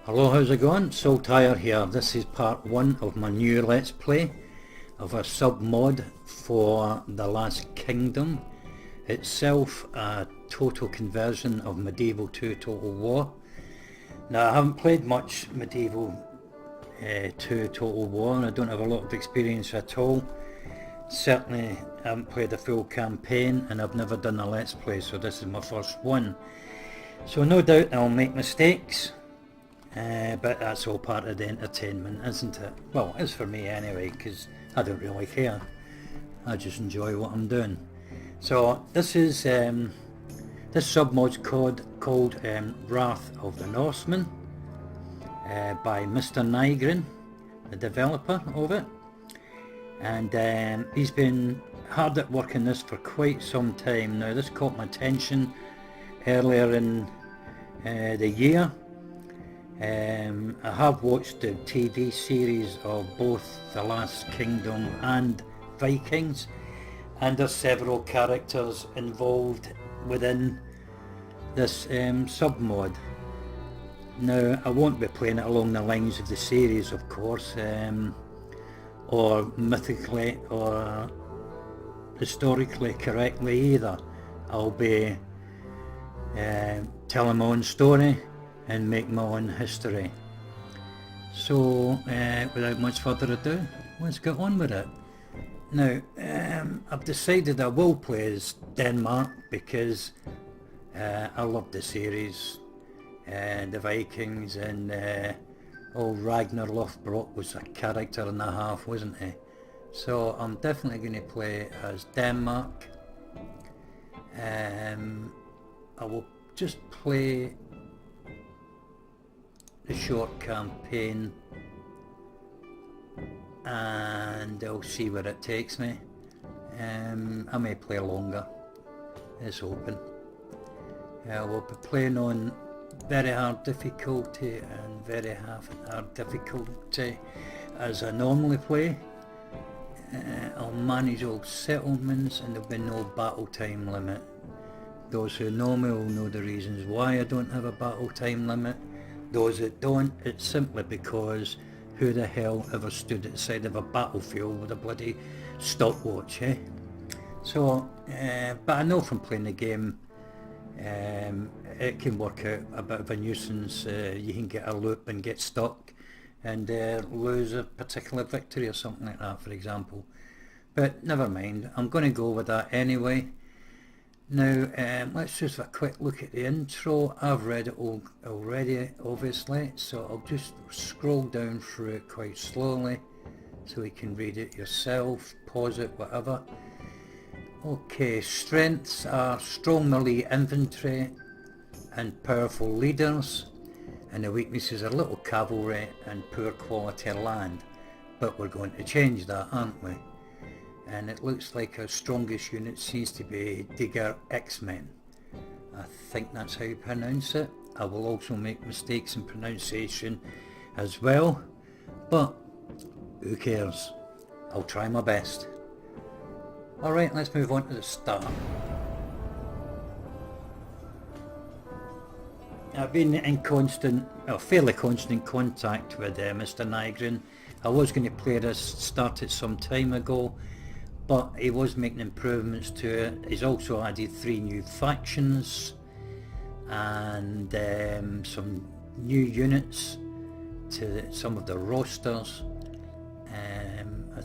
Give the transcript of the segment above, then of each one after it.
Hello, how's it going? Saltire here. This is part 1 of my new Let's Play of a sub-mod for the Last Kingdom. Itself a total conversion of Medieval 2 Total War. Now I haven't played much Medieval 2 Total War and I don't have a lot of experience at all. Certainly I haven't played a full campaign and I've never done a Let's Play, so this is my first one. So no doubt I'll make mistakes. But that's all part of the entertainment, isn't it? Well, it's for me anyway, because I don't really care. I just enjoy what I'm doing. So this is this submod's called Wrath of the Norsemen by M2TW, the developer of it, and he's been hard at work on this for quite some time now. This caught my attention earlier in the year. I have watched the TV series of both The Last Kingdom and Vikings, and there's several characters involved within this sub-mod. Now I won't be playing it along the lines of the series, of course, or mythically or historically correctly either. I'll be telling my own story and make my own history. So without much further ado, let's get on with it. Now I've decided I will play as Denmark because I love the series, the Vikings, and old Ragnar Lothbrok was a character and a half, wasn't he? So I'm definitely going to play as Denmark. I will just play the short campaign and I'll see where it takes me. I may play longer, it's open. We'll be playing on very hard difficulty and very hard difficulty as I normally play. I'll manage all settlements and there'll be no battle time limit. Those who know me will know the reasons why I don't have a battle time limit. Those that don't, it's simply because who the hell ever stood at the side of a battlefield with a bloody stopwatch, eh? So, but I know from playing the game, it can work out a bit of a nuisance. You can get a loop and get stuck and lose a particular victory or something like that, for example. But never mind, I'm going to go with that anyway. Now let's just have a quick look at the intro. I've read it all already, obviously, so I'll just scroll down through it quite slowly so you can read it yourself, pause it, whatever. Okay, strengths are strong melee infantry and powerful leaders, and the weaknesses are little cavalry and poor quality land. But we're going to change that, aren't we? And it looks like our strongest unit seems to be Digger X-Men. I think that's how you pronounce it. I will also make mistakes in pronunciation as well, but who cares? I'll try my best. Alright, let's move on to the start. I've been in fairly constant contact with M2TW. I was going to play this, started some time ago, but he was making improvements to it. He's also added 3 new factions and some new units to some of the rosters. I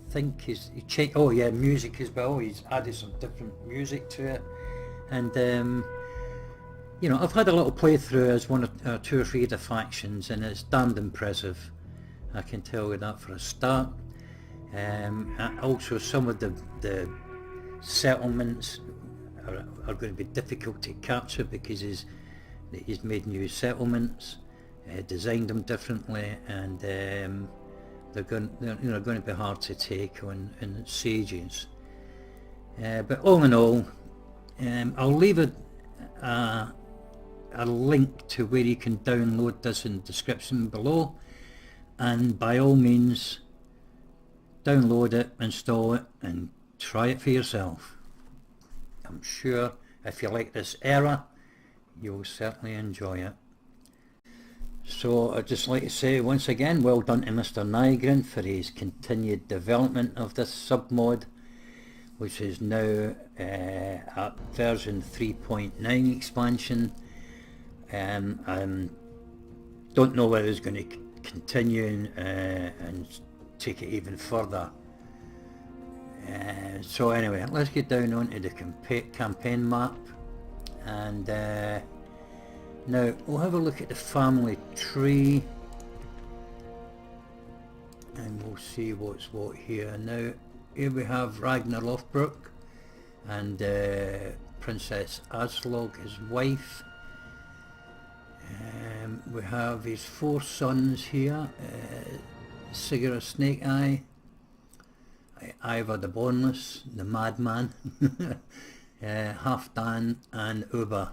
think he changed, oh yeah, music as well. He's added some different music to it, and you know, I've had a little playthrough as one or 2 or 3 of the factions, and it's damned impressive. I can tell you that for a start. Also some of the settlements are going to be difficult to capture because he's made new settlements, designed them differently, and they're going to be hard to take on in sieges. But all in all, I'll leave a link to where you can download this in the description below, and by all means download it, install it, and try it for yourself. I'm sure if you like this era, you'll certainly enjoy it. So I'd just like to say once again, well done to Mr. Nygren for his continued development of this submod, which is now at version 3.9 expansion. I don't know whether it's going to continue and take it even further. So anyway, let's get down onto the campaign map, and now we'll have a look at the family tree and we'll see what's what here. Now here we have Ragnar Lothbrok and Princess Aslog, his wife. We have his 4 sons here, Sigurd Snake Eye, Ivar the Boneless, the Madman, Halfdan and Uber.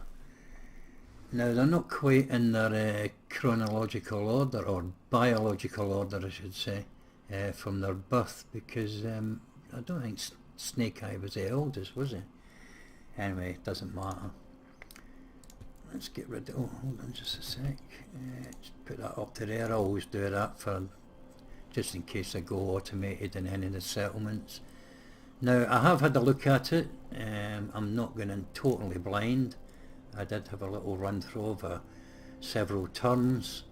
Now they're not quite in their chronological order, or biological order I should say, from their birth, because I don't think Snake Eye was the eldest, was he? Anyway, it doesn't matter. Let's get rid of, oh, hold on just a sec, just put that up to there. I always do that for just in case I go automated in any of the settlements. Now I have had a look at it, I'm not going in totally blind. I did have a little run through over several turns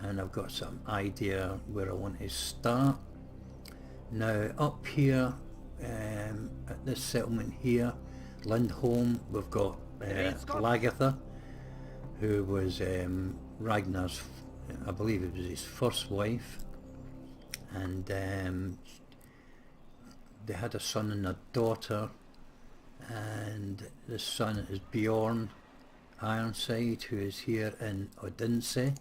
and I've got some idea where I want to start. Now up here at this settlement here, Lindholm, we've got Lagertha, who was Ragnar's, I believe it was his first wife, and they had a son and a daughter, and the son is Bjorn Ironside, who is here in Odense.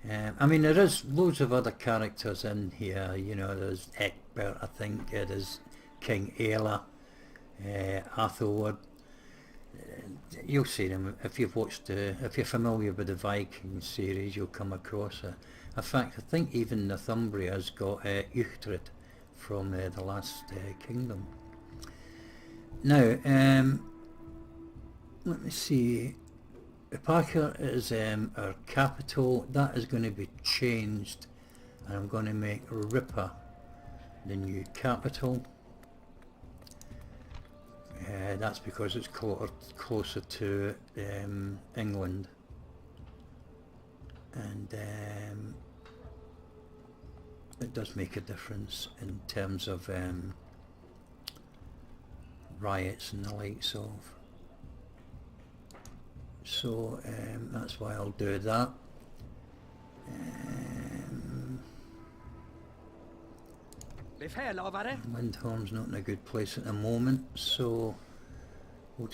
I mean, there is loads of other characters in here, you know. There's Egbert, I think it is, King Aela, Athelward. You'll see them if you've watched if you're familiar with the Viking series, you'll come across it. In fact, I think even Northumbria's got Uhtred from the Last Kingdom. Now, let me see. Ipaka is our capital. That is going to be changed, and I'm going to make Ripper the new capital. That's because it's closer to England, and it does make a difference in terms of riots and the likes of. So that's why I'll do that. Lindholm's not in a good place at the moment, so we'll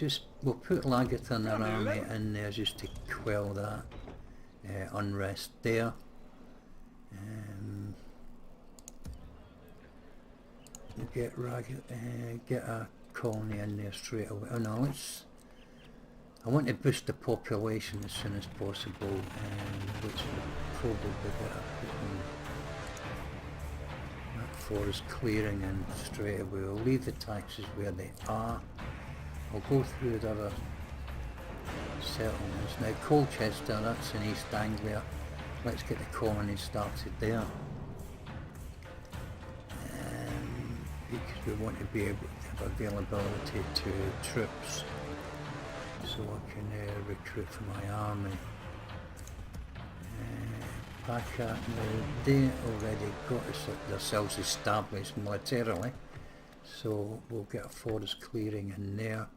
put Lagertha and our army in there just to quell that unrest there. We'll get a colony in there straight away. Oh no, I want to boost the population as soon as possible, which will probably get that forest clearing in straight away. We'll leave the taxes where they are. I'll go through the other settlements. Now Colchester, that's in East Anglia. Let's get the colony started there. Because we want to be able to have availability to troops, so I can recruit for my army. Paka, they already got themselves established militarily, so we'll get a forest clearing in there.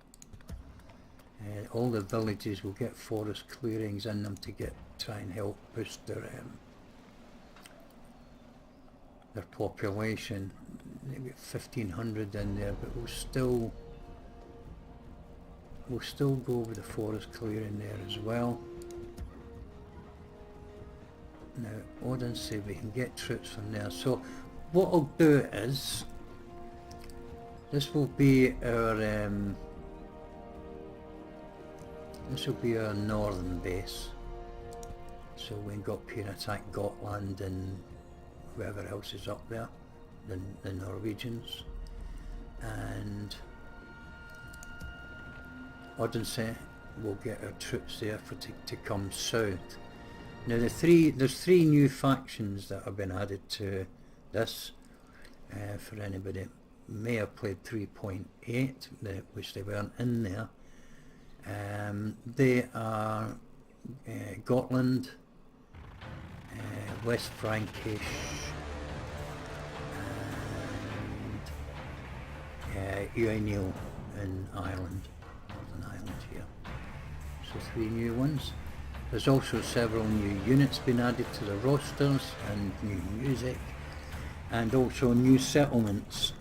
All the villages will get forest clearings in them to try and help boost their population. They've got 1,500 in there, but we'll still go with the forest clearing there as well. Now Odense, we can get troops from there. So what I'll do is, this will be our northern base. So we can go up here and attack Gotland and whoever else is up there, the Norwegians, and Odense will get our troops there to come south. Now there's three new factions that have been added to this. For anybody that may have played 3.8, which they weren't in there. They are Gotland, West Frankish, and Uainil in Ireland, Northern Ireland here. So 3 new ones. There's also several new units been added to the rosters and new music, and also new settlements,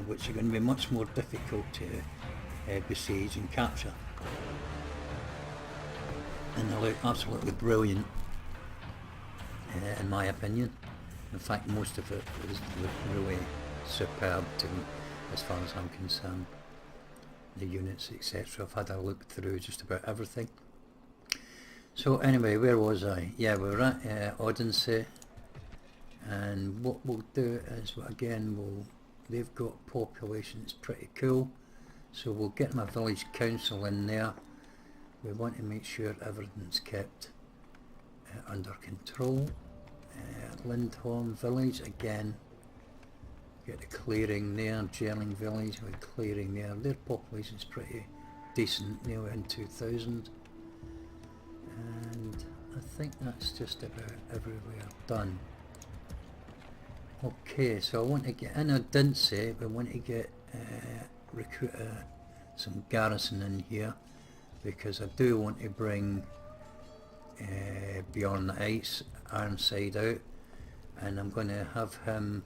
which are going to be much more difficult to besiege and capture. And they look absolutely brilliant, in my opinion. In fact, most of it look really superb to me, as far as I'm concerned. The units, etc. I've had a look through just about everything. So anyway, where was I? Yeah, we were at Odyssey, and what we'll do is, again, they've got population, it's pretty cool, so we'll get my village council in there. We want to make sure everything's kept under control. Lindholm village, again, get the clearing there. Gerling village with clearing there. Their population's pretty decent, nearly in 2,000. And I think that's just about everywhere done. Okay, so I want to get, and I didn't say, we want to get recruit some garrison in here, because I do want to bring Bjorn the Ice Ironside out, and I'm going to have him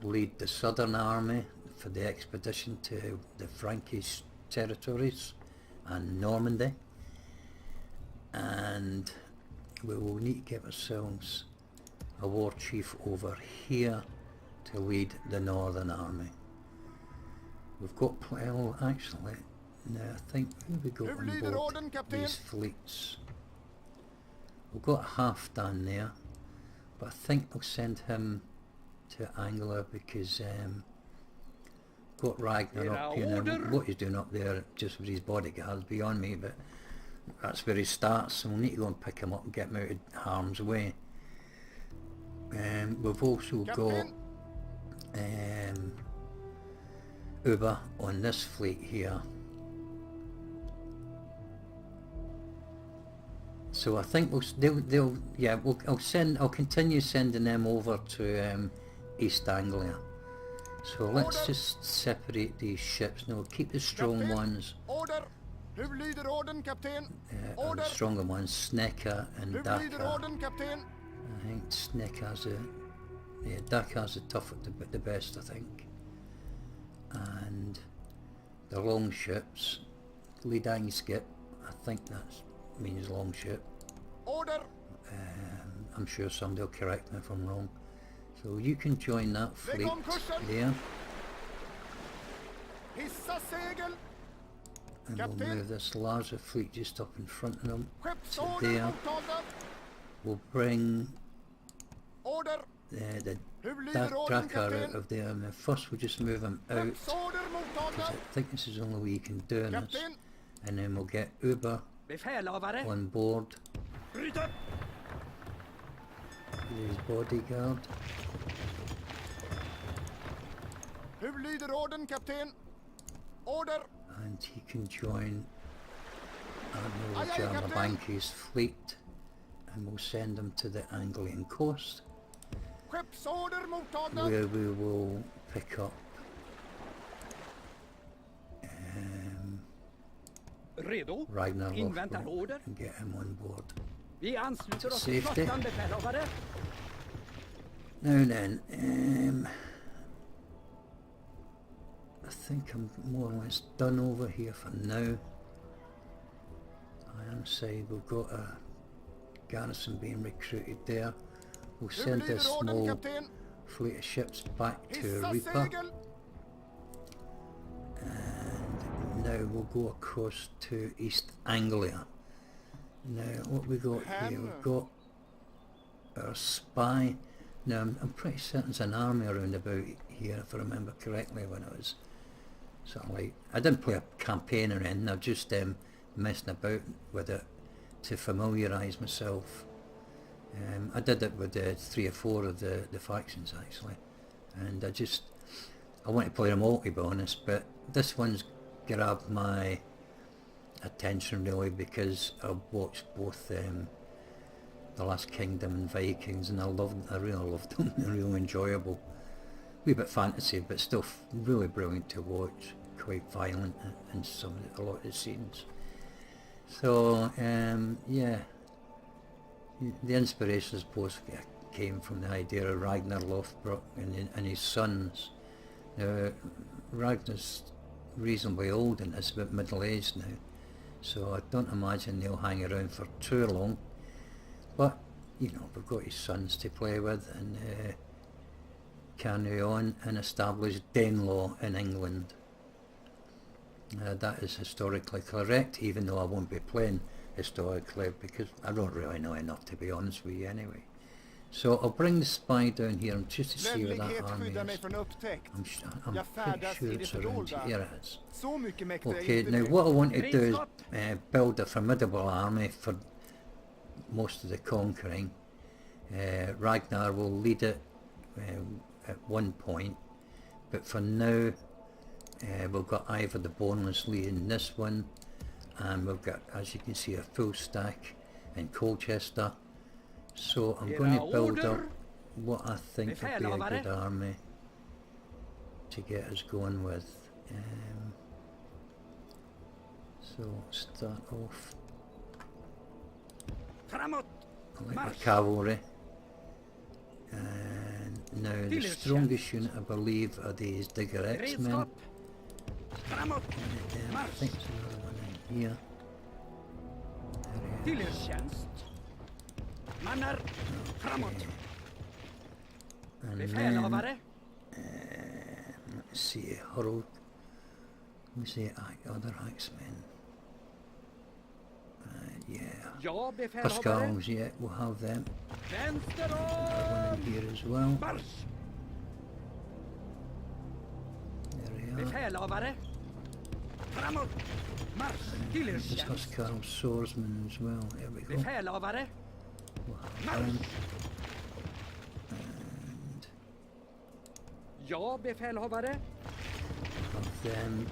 lead the southern army for the expedition to the Frankish territories and Normandy. And we will need to get ourselves a war chief over here to lead the northern army. We've got, well, actually, no, I think we got on board these fleets. We've got half done there, but I think I'll send him to Anglia, because got Ragnar up here now. What he's doing up there just with his bodyguards beyond me, but that's where he starts, so we'll need to go and pick him up and get him out of harm's way. We've also got Uber on this fleet here. So I think I'll continue sending them over to East Anglia. So let's just separate these ships. Now we'll keep the strong ones. The stronger ones, Snekka and Dakar. I think Snekka's Dakar's the best, I think. And the long ships, Lidangskip, I think that means long ship. I'm sure somebody will correct me if I'm wrong. So you can join that fleet there. And we'll move this larger fleet just up in front of them to there. We'll bring the Dakar out of there, and first we'll just move him out, because I think this is the only way you can do this. And then we'll get Uber on board. His bodyguard. And he can join Admiral Jarmabanki's fleet, and we'll send him to the Anglian coast, where we will pick up Ragnar Lothbrok and get him on board to safety. Now then, I think I'm more or less done over here for now. Ironside, we've got a garrison being recruited there. We'll send this small fleet of ships back to Reaper. And now we'll go across to East Anglia. Now what we got here, we've got our spy. Now I'm pretty certain there's an army around about here, if I remember correctly, when I was sort of like, I didn't play a campaign or anything, I just messing about with it to familiarise myself I did it with 3 or 4 of the factions actually, and I want to play them all, to be honest, but this one's grabbed my attention really because I've watched both The Last Kingdom and Vikings, and I really loved them. They're really enjoyable. A wee bit fantasy, but still really brilliant to watch. Quite violent in a lot of the scenes. So yeah, the inspiration I suppose came from the idea of Ragnar Lothbrok and his sons. Now Ragnar's reasonably old and is about middle-aged now, so I don't imagine they'll hang around for too long, but you know, we've got his sons to play with and carry on and establish Danelaw in England. That is historically correct, even though I won't be playing historically because I don't really know enough, to be honest with you anyway. So I'll bring the spy down here just to see where that army is. I'm pretty sure it's around here. It is. Okay, now what I want to do is build a formidable army for most of the conquering. Ragnar will lead it at one point, but for now we've got Ivor the Boneless leading this one, and we've got, as you can see, a full stack in Colchester. So I'm going to build up what I think would be a good army to get us going with. So start off. I like my cavalry. And now the strongest unit I believe are these Digger X-Men. I think there's another one in here. There it is. Okay. And then, let's see, Harold. Let me see, other X-Men. Yeah. Pascals, yeah, we'll have them. Another one in here as well. There we are. And there's Pascal swordsman as well. There we go. We'll have them. And have them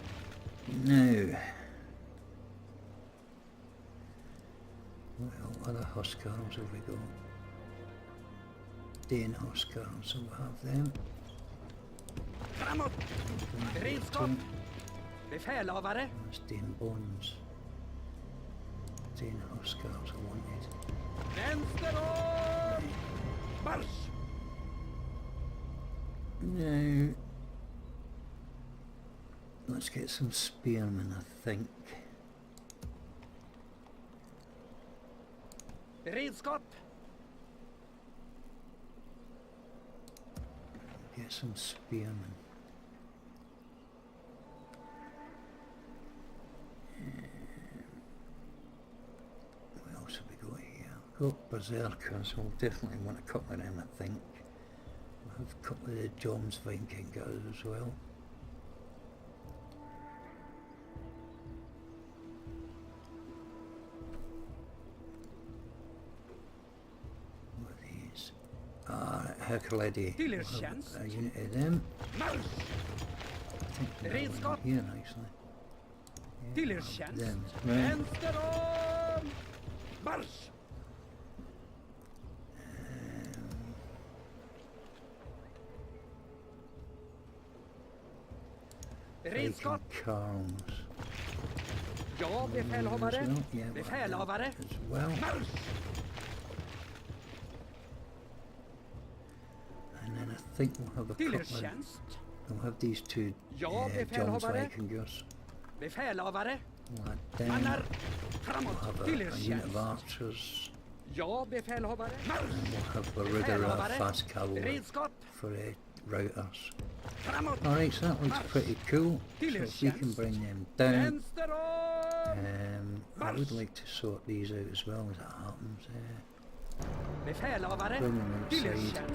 now. Well, other Huskarls have we got? Dane Huskarls, so we'll have them. That's Dane Bones. Dane Huskarls I wanted. Now, let's get some spearmen, I think. Get some spearmen. What else have we got here? Got berserkers. We'll definitely want a couple of them, I think. We'll have a couple of the Joms Viking guys as well. Hercules, we'll have a unit of them. I think there's one here actually. Yeah, them as well. Viking Carls. Yeah, as well. And then I think we'll have a couple of, we'll have these two John's Vikingers. We'll have them. We'll have a unit of archers. And we'll have a regular fast cavalry for routers. Alright, so that looks pretty cool. So if we can bring them down, I would like to sort these out as well as that happens. Bring them outside.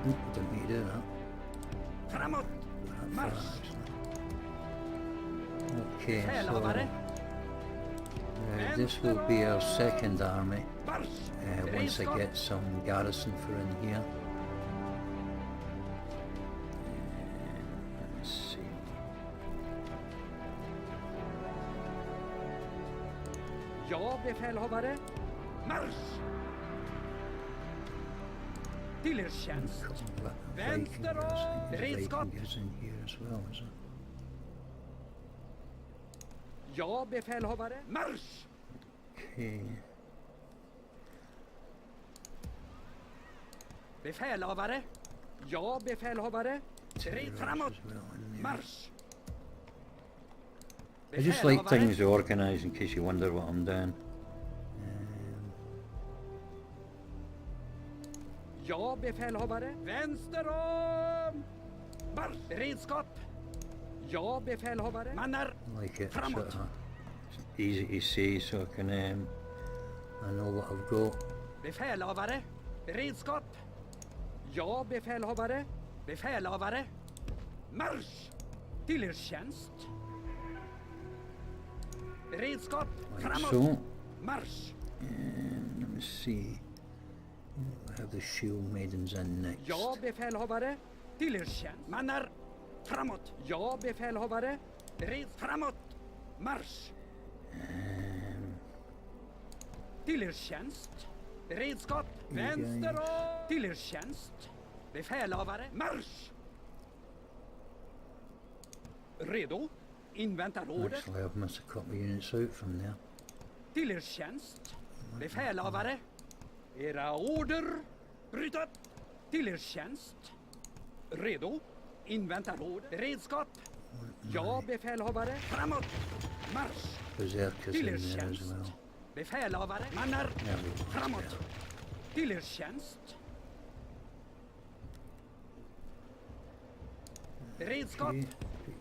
Oop, didn't mean to do that. Not far, actually. Okay, so this will be our second army. once I get some garrison for in here. Let's see. Ja, befälhavare. Marsch! Till er tjänst. Vänster om! Beredskap! Ja, befälhavare. Marsch! Okay. Befälhavare. Ja, befälhavare. Rid framåt. Marsch! I just like things organised in case you wonder what I'm doing. Ja, befälhavare. Vänster om! Marsch! Beredskap! Ja, befälhavare. Mannar! Like it, Framåt! sort of easy to see so I can I know what I've got. Befälhavare. Beredskap! Ja, befälhavare. Befälhavare. Marsch! Till er tjänst. Beredskap! Like Framåt! so. Marsch! Let me see. I have the shield maidens in next. Ja, befälhavare. Till er tjänst. Mannar! Framåt! Ja, befälhavare. Framåt! Marsch! Till er tjänst. Beredskap! Vänster om! Till er tjänst. Befälhavare. Marsch! Redo? Inväntar order. Actually, I've missed a couple of units out from there. Till er tjänst. Befälhavare. Era order. Bryt upp. Till er tjänst. Redo? Inväntar order. Beredskap. Ja, befälhavare. Framåt. Marsch! Berserkers Till er in there as tjänst. well. Befälhavare. Mannar. There we go. Framåt. Till er tjänst. Beredskap. Okay.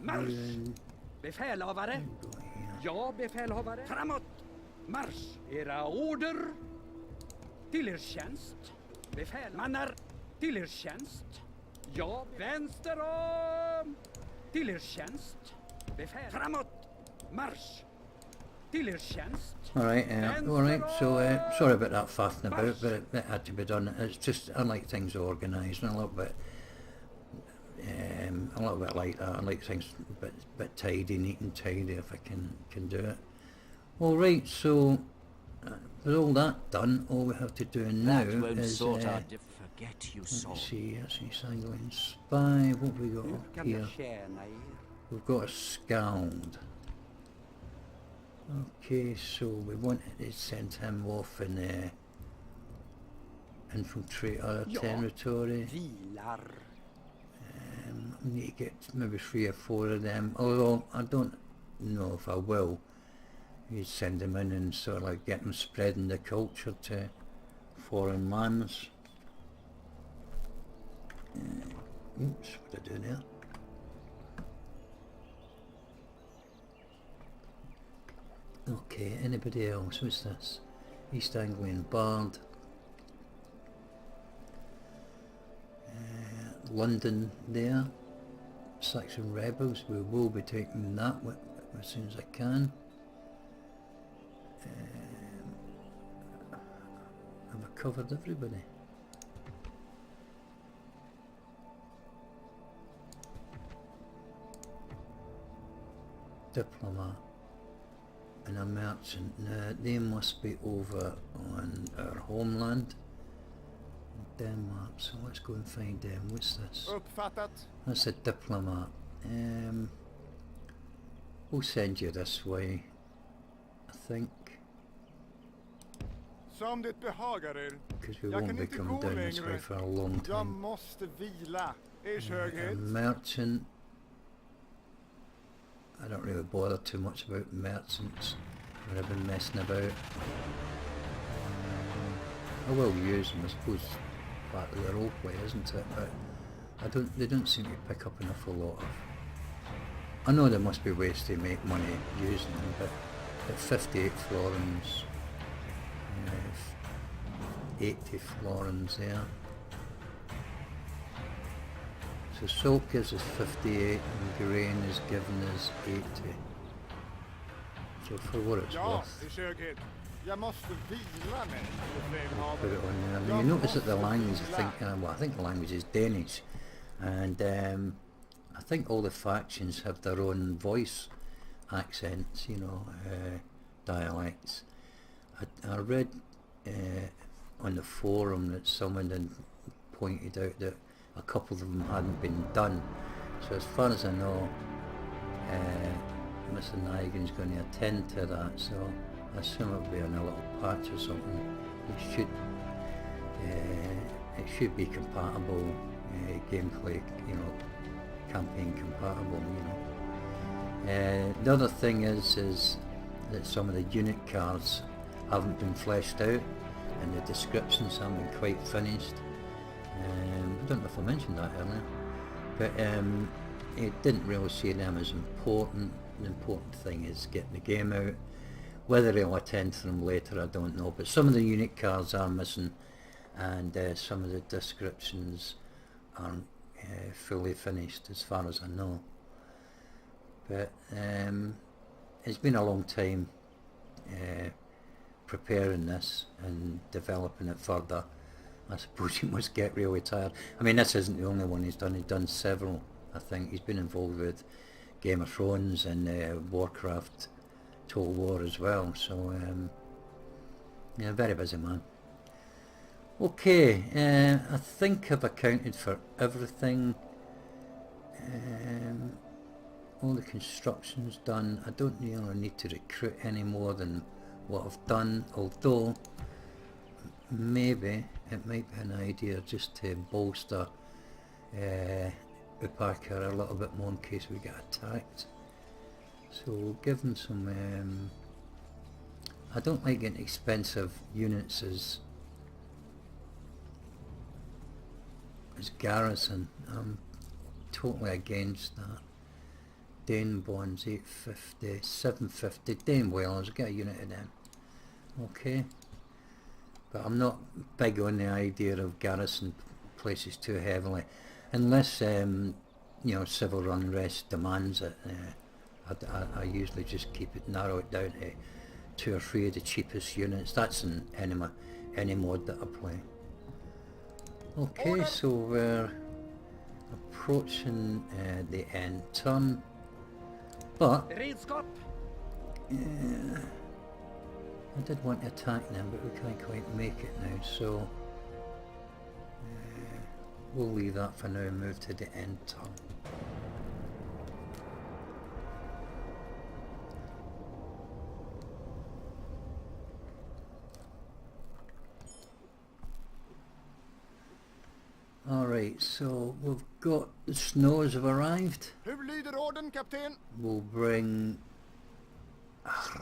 Marsch! Befälhavare. Go here. Ja, befälhavare. Framåt. Marsch! Era order. Till er tjänst. Befäl. Mannar. Till er tjänst. Ja, vänster om. Till er tjänst. Befäl. Framåt. Marsch! Till er tjänst. Alright, so sorry about that faffing about, but it had to be done. It's just, I like things organised and a little bit like that. I like things a bit tidy, neat and tidy if I can do it. Alright, so with all that done, all we have to do now is forget you saw. let's see, East Anglian spy, what have we got up here? We've got a scald. Okay, so we wanted to send him off and infiltrate our territory. We need to get maybe 3 or 4 of them, although I don't know if I will. You send them in and sort of like get them spreading the culture to foreign lands. Oops, what did I do there? Okay, anybody else? What's this? East Anglian Bard. London there. Saxon Rebels, we will be taking that as soon as I can. Have I covered everybody? Diplomat and a merchant. Now they must be over on our homeland, Denmark. So let's go and find them. What's this? Uppfattat. That's a diplomat. We'll send you this way, I think, Som det behagar er. because we Jag won't kan be inte coming gå down this way längre. for a long Jag time. måste vila. Ers A höghet. merchant. I don't really bother too much about merchants when I've been messing about. I will use them, I suppose, part of the roleplay, isn't it? But they don't seem to pick up an awful lot of. I know there must be ways to make money using them, but at 58 florins, 80 florins there. So salt gives us 58 and grain is given us 80. So for what it's Ja, worth, ers höghet. Jag måste vila mig, Put it on there. Now you notice that the language, I think the language is Danish, and I think all the factions have their own voice accents, you know, dialects. I read on the forum that someone had pointed out that a couple of them hadn't been done. So as far as I know, Mr. Nigan's going to attend to that, so I assume it'll be in a little patch or something. It should be compatible, gameplay, you know, campaign compatible, you know. The other thing is that some of the unit cards haven't been fleshed out, and the descriptions haven't been quite finished. I don't know if I mentioned that earlier, but it didn't really see them as important. The important thing is getting the game out. Whether he'll attend to them later, I don't know, but some of the unit cards are missing, and some of the descriptions aren't fully finished as far as I know. But it's been a long time preparing this and developing it further. I suppose he must get really tired. I mean, this isn't the only one he's done several. I think he's been involved with Game of Thrones and Warcraft Total War as well, so yeah, very busy man. Okay, I think I've accounted for everything. All the construction's done. I don't really need to recruit any more than what I've done, although maybe it might be an idea just to bolster Upaka a little bit more in case we get attacked. So we'll give them some, I don't like getting expensive units as garrison. I'm totally against that. Dane bonds 850, 750, Dane whalers, get a unit of them. Okay. But I'm not big on the idea of garrison places too heavily, unless you know, civil unrest demands it. I usually just keep it, narrow it down to 2 or 3 of the cheapest units. That's in any mod that I play. Okay, so we're approaching the end turn, but I did want to attack them, but we can't quite make it now, so we'll leave that for now and move to the end turn. Alright, so we've got the snows have arrived. Hur lyder orden, kapten? We'll bring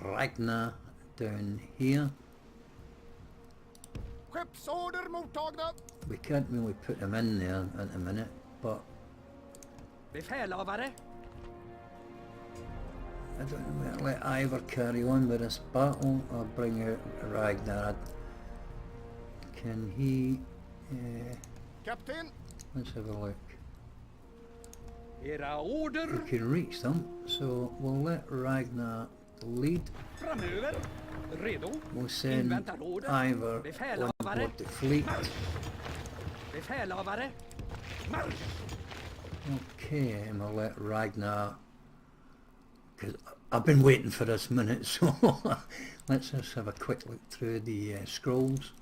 Ragnar down here. Skeppsorder mottagna. We can't really put them in there at the minute, but Befälhavare. I don't know whether to let Ivor carry on with this battle or bring out Ragnar. Can he... Kapten. let's have a look. Era order. We can reach them, so we'll let Ragnar lead. Framöver. Redo. We'll send Inväntar order. Ivor on Befälhavare. board the fleet. Befälhavare. Marsch. Okay, and we'll let Ragnar, because I've been waiting for this minute, so let's just have a quick look through the scrolls.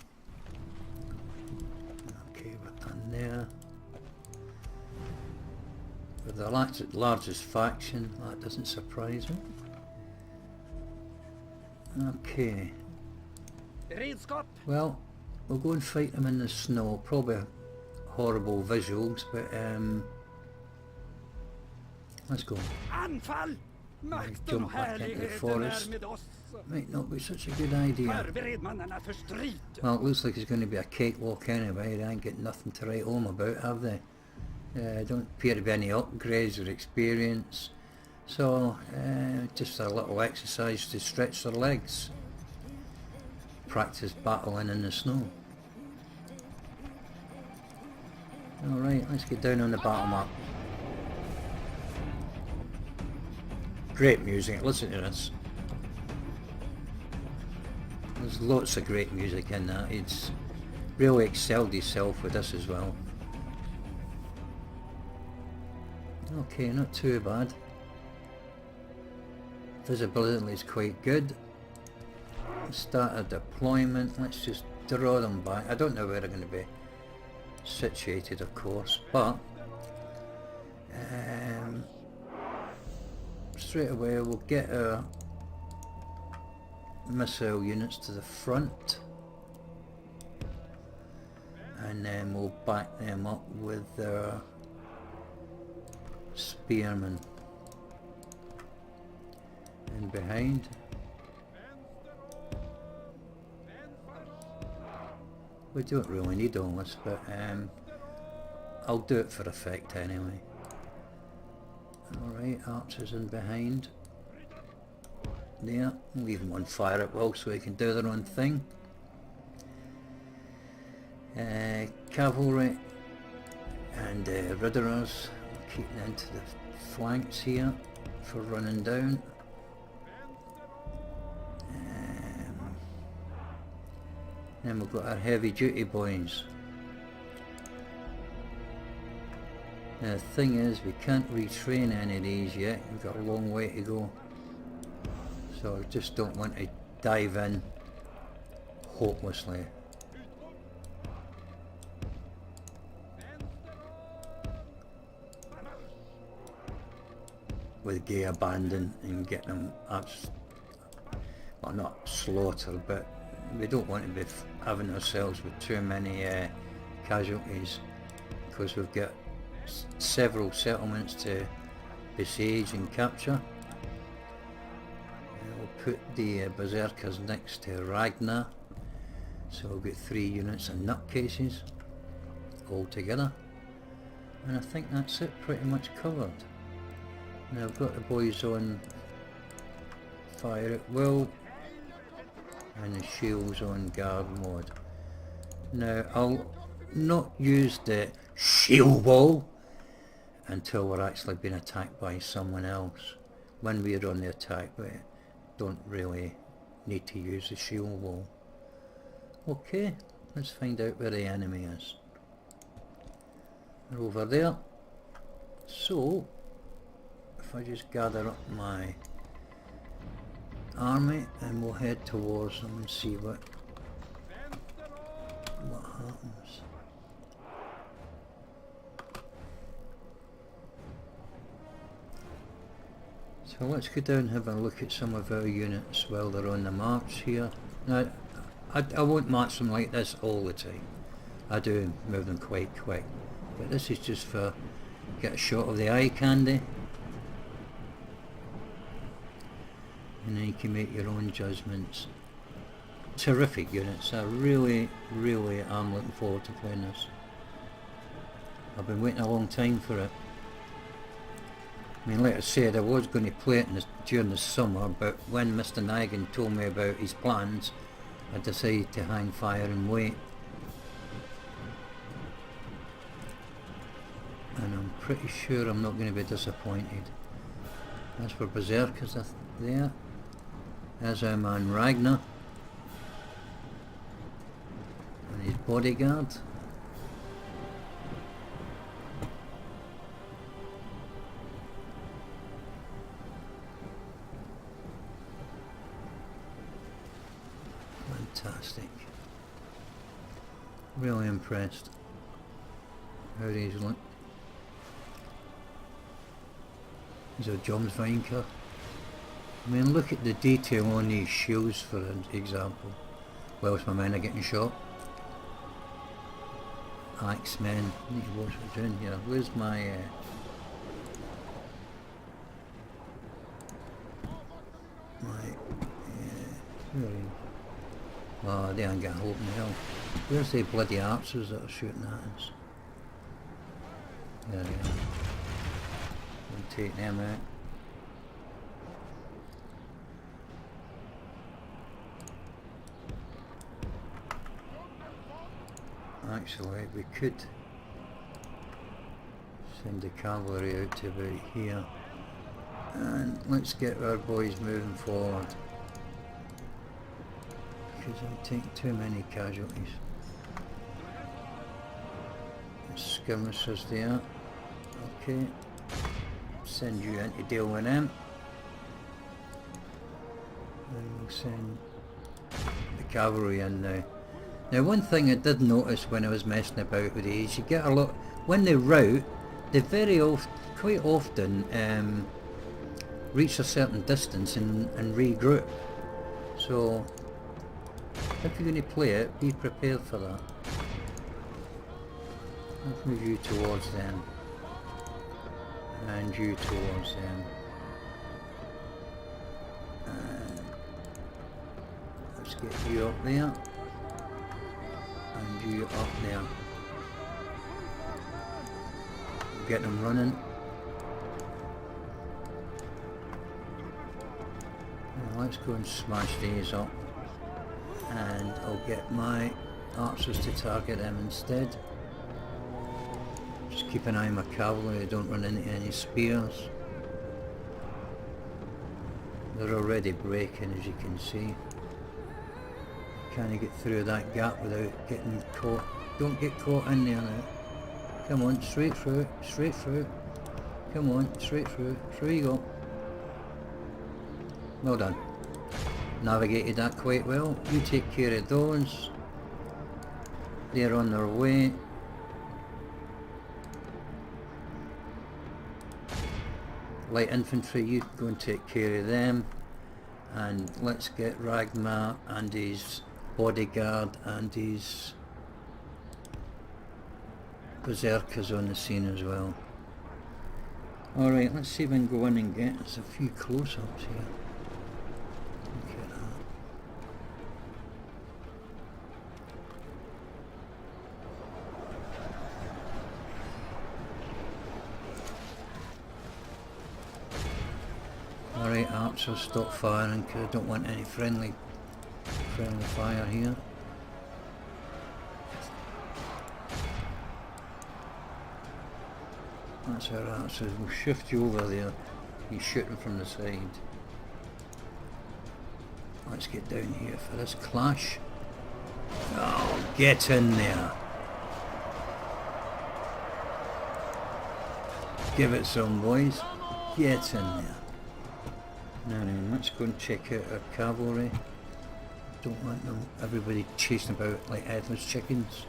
Okay, we're done there. We're the largest faction, that doesn't surprise me. Okay, Redskap. well, we'll go and fight them in the snow. Probably horrible visuals, but let's go. Anfall. Makten jump och back into the härligheten forest. är med oss. Might not be such a good idea. Förbered mannarna för strid. Well, it looks like it's going to be a cakewalk anyway. They ain't got nothing to write home about, have they? Don't appear to be any upgrades or experience. So, just a little exercise to stretch their legs. Practice battling in the snow. Alright, let's get down on the battle map. Great music, listen to this. There's lots of great music in that. It's really excelled himself with this as well. Okay, not too bad. Visibility is quite good. Start a deployment. Let's just draw them back. I don't know where they're going to be situated, of course, but straight away we'll get our missile units to the front, and then we'll back them up with their spearmen in behind. We don't really need all this, but I'll do it for effect anyway. Alright, archers in behind. There, leave them on fire at will so they can do their own thing. Cavalry and ridders, keeping into the flanks here for running down. Then we've got our heavy duty boys. Now the thing is, we can't retrain any of these yet. We've got a long way to go. So I just don't want to dive in hopelessly. With gay abandon and get them up, well, not slaughtered, but we don't want to be having ourselves with too many casualties, because we've got several settlements to besiege and capture. We'll put the berserkers next to Ragnar, so we'll get 3 units of nutcases all together, and I think that's it, pretty much covered. Now I've got the boys on fire at will, and the shields on guard mode. Now I'll not use the shield wall until we're actually being attacked by someone else. When we're on the attack, we don't really need to use the shield wall. Okay, let's find out where the enemy is. They're over there. So if I just gather up my army and we'll head towards them and see what happens. So let's go down and have a look at some of our units while they're on the march here. Now I won't march them like this all the time. I do move them quite quick, but this is just for get a shot of the eye candy. And then you can make your own judgments. Terrific units. I really am looking forward to playing this. I've been waiting a long time for it. I mean, like I said, I was going to play it during the summer, but when Mr. Nigan told me about his plans, I decided to hang fire and wait. And I'm pretty sure I'm not going to be disappointed. As for berserkers there. There's our man Ragnar and his bodyguard. Fantastic. Really impressed how these look. These are John's Vinker. I mean, look at the detail on these shields, for example. Whilst my men are getting shot. Axemen. I need to watch what's in here. Where's my... where are you? Oh, they ain't got hope in hell. Where's the bloody archers that are shooting at us? There they are. We'll take them out. Actually, we could send the cavalry out to about here, and let's get our boys moving forward. because I'm taking too many casualties. Skirmishers there. Okay. Send you in to deal with them. And we'll send the cavalry in now. Now one thing I did notice when I was messing about with these, you get a lot, when they route, they quite often reach a certain distance and regroup. So if you're going to play it, be prepared for that. Let's move you towards them. And you towards them. And let's get you up there. And you up there. Get them running. Now let's go and smash these up. And I'll get my archers to target them instead. Just keep an eye on my cavalry, don't run into any spears. They're already breaking, as you can see. Can't get through that gap without getting caught. Don't get caught in there now. Come on, straight through, straight through. Come on, straight through. Through you go. Well done. Navigated that quite well. You take care of those. They're on their way. Light infantry, you go and take care of them. And let's get Ragnar and his bodyguard and his berserkers on the scene as well. Alright, let's see if I can go in and get us a few close-ups here. Look at that. Alright, archers, stop firing because I don't want any friendly fire here. That's our archers. We'll shift you over there. He's shooting from the side. Let's get down here for this clash. Oh, get in there. Give it some, boys. Get in there. Now then, let's go and check out our cavalry. Don't want them, everybody chasing about like headless chickens.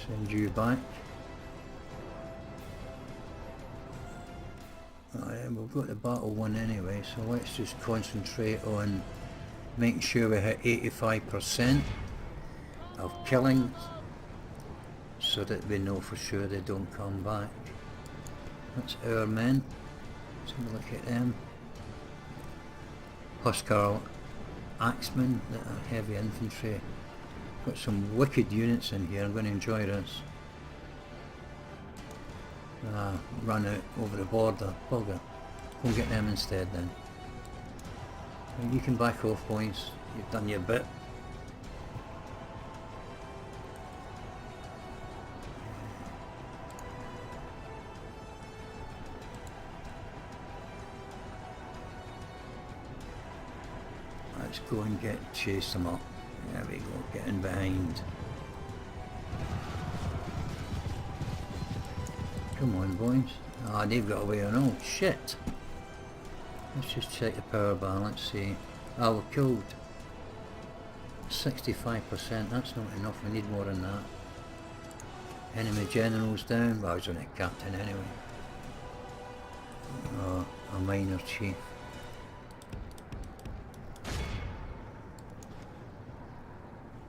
Send you back. We've got the battle won anyway, so let's just concentrate on making sure we hit 85% of killing so that we know for sure they don't come back. That's our men. Let's have a look at them. Huskar axemen that are heavy infantry. Got some wicked units in here. I'm going to enjoy this. Run out over the border. Bugger. Go and get them instead then. You can back off, boys. You've done your bit. Let's go and chase them up. There we go, getting behind. Come on, boys. Ah, they've got away on all. Shit. Let's just check the power balance, see. Ah, we're killed 65%. That's not enough, we need more than that. Enemy generals down. Well, I was only a captain anyway. Oh, a minor chief.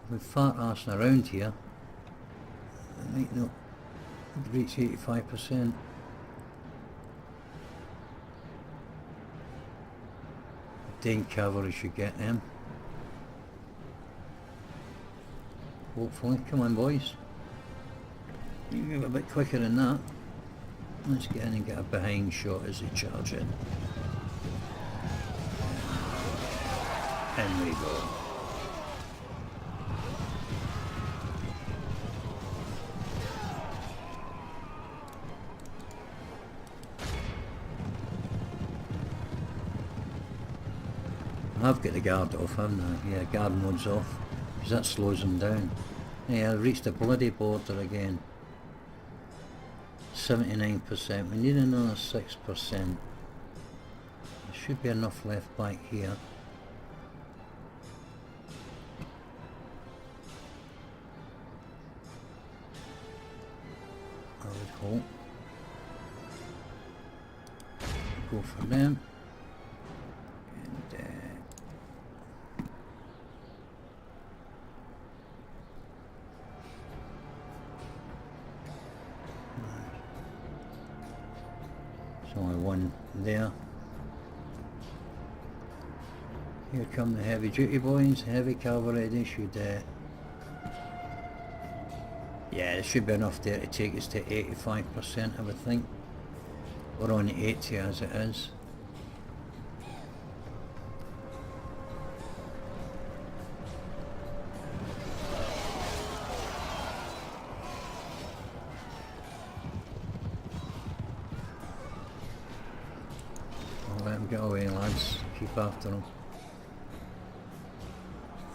With fart arsing around here, I might not reach 85%. Dane cavalry should get them. Hopefully. Come on, boys. You can move a bit quicker than that. Let's get in and get a behind shot as they charge in. In we go. I've got the guard off, haven't I? Yeah, guard mode's off, because that slows them down. Yeah, I've reached the bloody border again. 79%, we need another 6%. There should be enough left back here. I would hope. Go for them. And there's only one there. Here come the heavy duty boys, heavy cavalry. They should yeah, there should be enough there to take us to 85%, I would think. We're on 80 as it is. I'll let them get away, lads. Keep after them.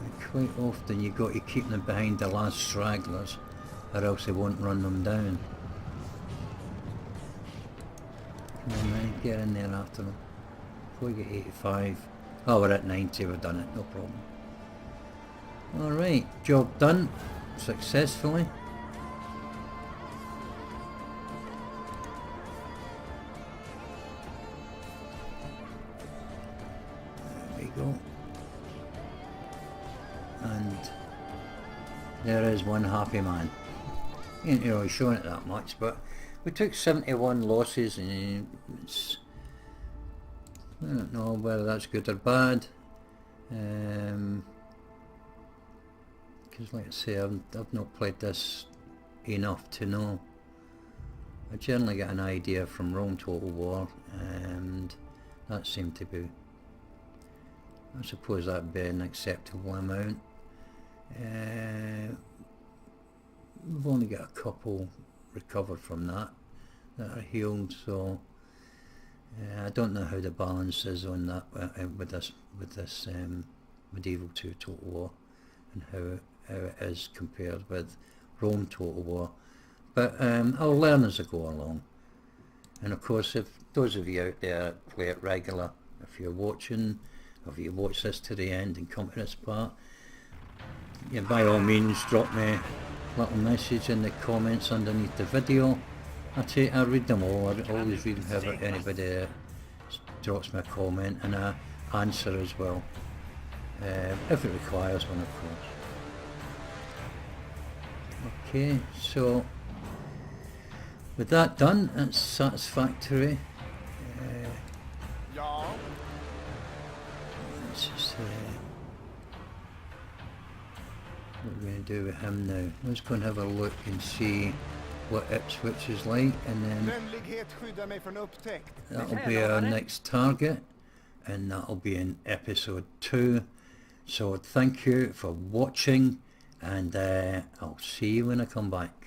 And quite often you've got to keep them behind the last stragglers, or else they won't run them down. Come on man, get in there after them. Before we get 85. Oh, we're at 90, we've done it, no problem. Alright, job done successfully. There we go. And there is one happy man. Ain't really showing it that much, but we took 71 losses, and it's, I don't know whether that's good or bad. Because like I say, I've not played this enough to know. I generally get an idea from Rome Total War, and that seemed to be, I suppose that would be an acceptable amount. We've only got a couple recovered from that are healed, so I don't know how the balance is on that with this Medieval 2 Total War, and how it is compared with Rome Total War, but I'll learn as I go along. And of course, if those of you out there play it regular, if you're watching, or if you watch this to the end and come to this part, yeah, by all means drop me a little message in the comments underneath the video. I read them all. I always read whoever anybody drops me a comment, and I answer as well, if it requires one, of course. Okay, so with that done, that's satisfactory. Ja. Let's just what we're going to do with him now. Let's go and have a look and see what Ipswich is like, and then Vänlighet skyddar mig från upptäckt. that'll be our next target, and that'll be in episode 2. So thank you for watching, and I'll see you when I come back.